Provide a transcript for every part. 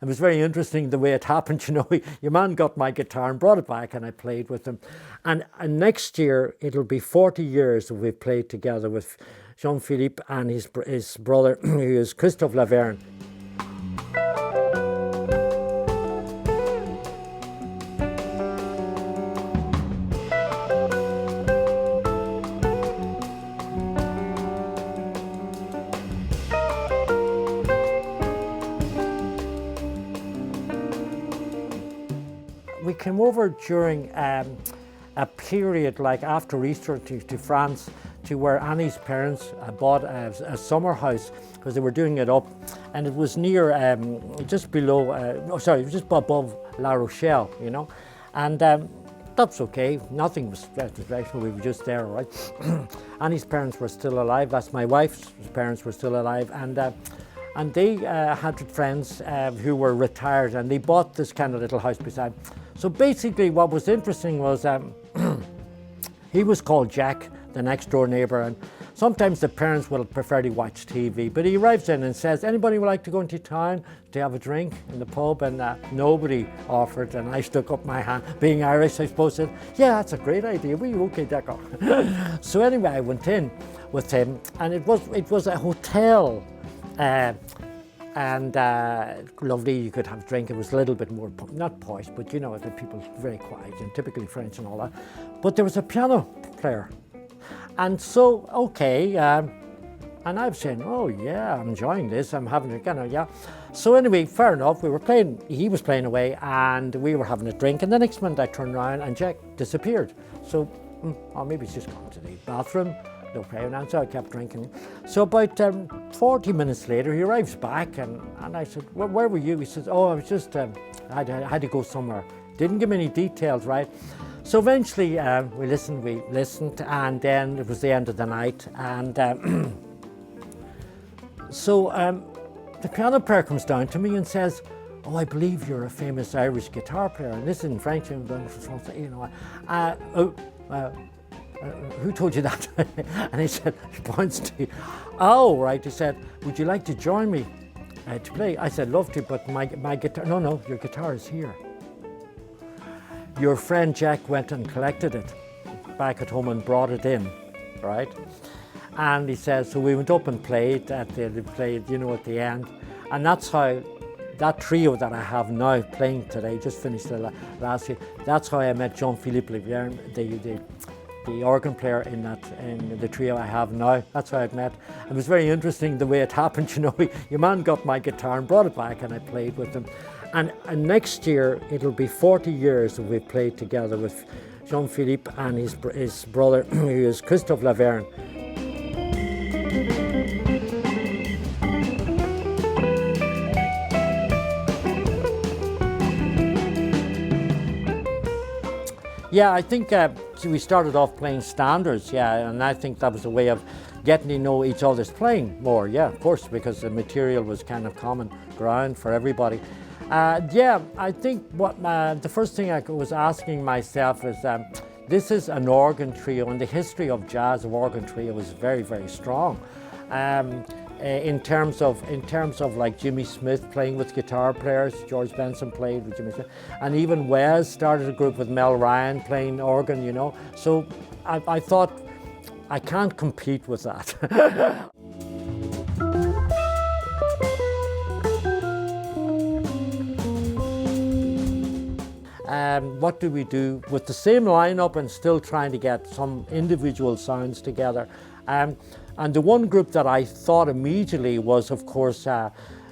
it was very interesting the way it happened. You know, your man got my guitar and brought it back, and I played with him. And next year it'll be 40 years that we've played together with Jean-Philippe and his brother, who is Christophe Lavergne. We came over during a period like after Easter to France, to where Annie's parents bought a summer house because they were doing it up, and it was near just below, just above La Rochelle, you know, and that's okay. Nothing was stressful. We were just there, right? Annie's parents were still alive. That's my wife's parents were still alive, and they had friends who were retired, and they bought this kind of little house beside. So basically what was interesting was he was called Jack, the next door neighbour, and sometimes the parents will prefer to watch TV, but he arrives in and says, anybody would like to go into town to have a drink in the pub? And nobody offered, and I stuck up my hand, being Irish I suppose, said, yeah, that's a great idea, will you? Okay, d'accord. So anyway, I went in with him, and it was a hotel, and lovely, you could have a drink. It was a little bit more, not posh, but you know, the people very quiet and typically French and all that. But there was a piano player. And so, okay, and I'm saying, oh yeah, I'm enjoying this, I'm having a kind of, yeah. So anyway, fair enough, we were playing, he was playing away, and we were having a drink, and the next minute I turned around and Jack disappeared. So, oh, maybe he's just gone to the bathroom. No prayer, and so I kept drinking. So about 40 minutes later, he arrives back, and I said, well, where were you? He says, oh, I was just, I had to go somewhere. Didn't give me any details, right? So eventually we listened, and then it was the end of the night, and so the piano player comes down to me and says, oh, I believe you're a famous Irish guitar player, and this is in French, and you know, who told you that? And he said, he points to, oh, right, he said, would you like to join me to play? I said, love to, but my guitar, no, your guitar is here. Your friend Jack went and collected it back at home and brought it in, right? And he says, so we went up and played, you know, at the end. And that's how, that trio that I have now playing today, just finished the last year, that's how I met Jean-Philippe Lavergne, the organ player in the trio I have now. That's how I met. It was very interesting the way it happened. You know, your man got my guitar and brought it back, and I played with him. And next year it'll be 40 years that we've played together with Jean-Philippe and his brother, who is Christophe Lavergne. Yeah, I think we started off playing standards, yeah, and I think that was a way of getting to know each other's playing more, yeah, of course, because the material was kind of common ground for everybody. Yeah, I think what the first thing I was asking myself is, this is an organ trio, and the history of jazz of organ trio is very, very strong. In terms of like Jimmy Smith playing with guitar players, George Benson played with Jimmy Smith, and even Wes started a group with Mel Ryan playing organ, you know. So I thought, I can't compete with that. What do we do with the same lineup and still trying to get some individual sounds together? And the one group that I thought immediately was, of course,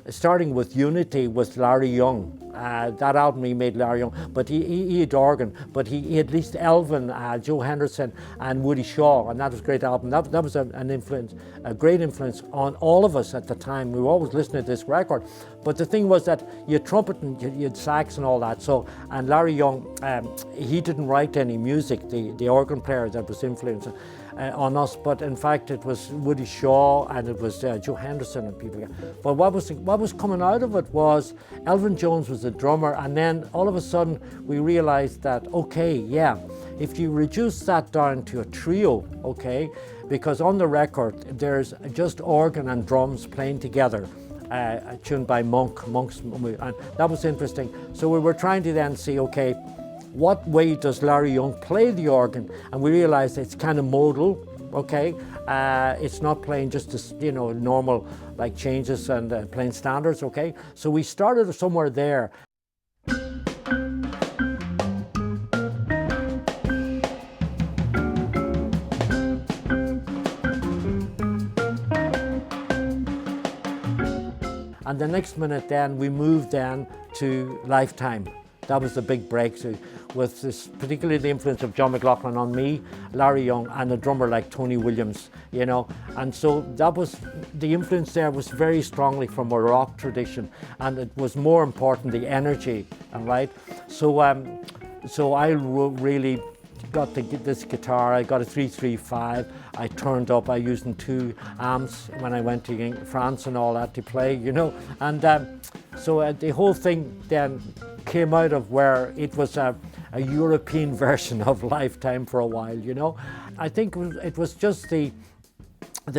starting with Unity with Larry Young. That album he made, Larry Young, but he had organ, but he had at least Elvin, Joe Henderson and Woody Shaw, and that was a great album. That was an influence, a great influence on all of us at the time. We were always listening to this record. But the thing was that you had trumpet and you had sax and all that, so, and Larry Young, he didn't write any music, the organ player that was influencing on us, but in fact it was Woody Shaw and it was Joe Henderson and people like that. But what was coming out of it was Elvin Jones was the drummer, and then all of a sudden we realized that, okay, yeah, if you reduce that down to a trio, okay, because on the record there's just organ and drums playing together, tuned by monks, and that was interesting. So we were trying to then see, okay, what way does Larry Young play the organ? And we realized it's kind of modal, okay? It's not playing just as, normal like changes and playing standards, okay? So we started somewhere there. And the next minute then, we moved then to Lifetime. That was the big breakthrough, with this, particularly the influence of John McLaughlin on me, Larry Young, and a drummer like Tony Williams, And so that was, the influence there was very strongly from a rock tradition, and it was more important, the energy, right? So I really got this guitar. I got a 335. I turned up. I used 2 amps when I went to France and all that to play, And so the whole thing then came out of where it was a European version of Lifetime for a while, I think it was just the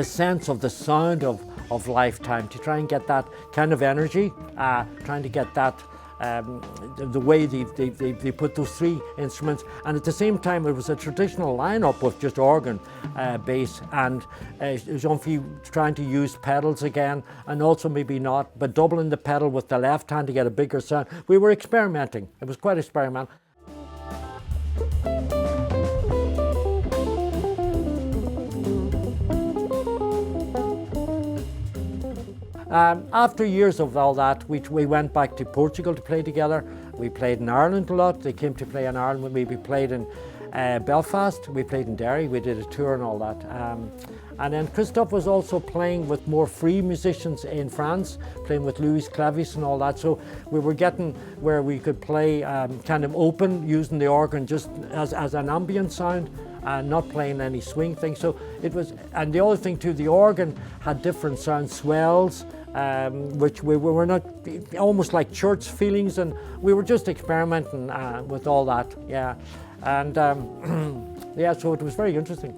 sense of the sound of Lifetime, to try and get that kind of energy, trying to get that the way they put those 3 instruments, and at the same time it was a traditional lineup with just organ, bass, and Jean-Philippe trying to use pedals again, and also maybe not, but doubling the pedal with the left hand to get a bigger sound. We were experimenting. It was quite experimental. After years of all that, we went back to Portugal to play together. We played in Ireland a lot. They came to play in Ireland. We played in Belfast. We played in Derry. We did a tour and all that. And then Christophe was also playing with more free musicians in France, playing with Louis Clavis and all that. So we were getting where we could play kind of open, using the organ just as an ambient sound, and not playing any swing thing. So it was, and the other thing too, the organ had different sound swells, which we were not, almost like church feelings, and we were just experimenting with all that, yeah. And yeah, so it was very interesting.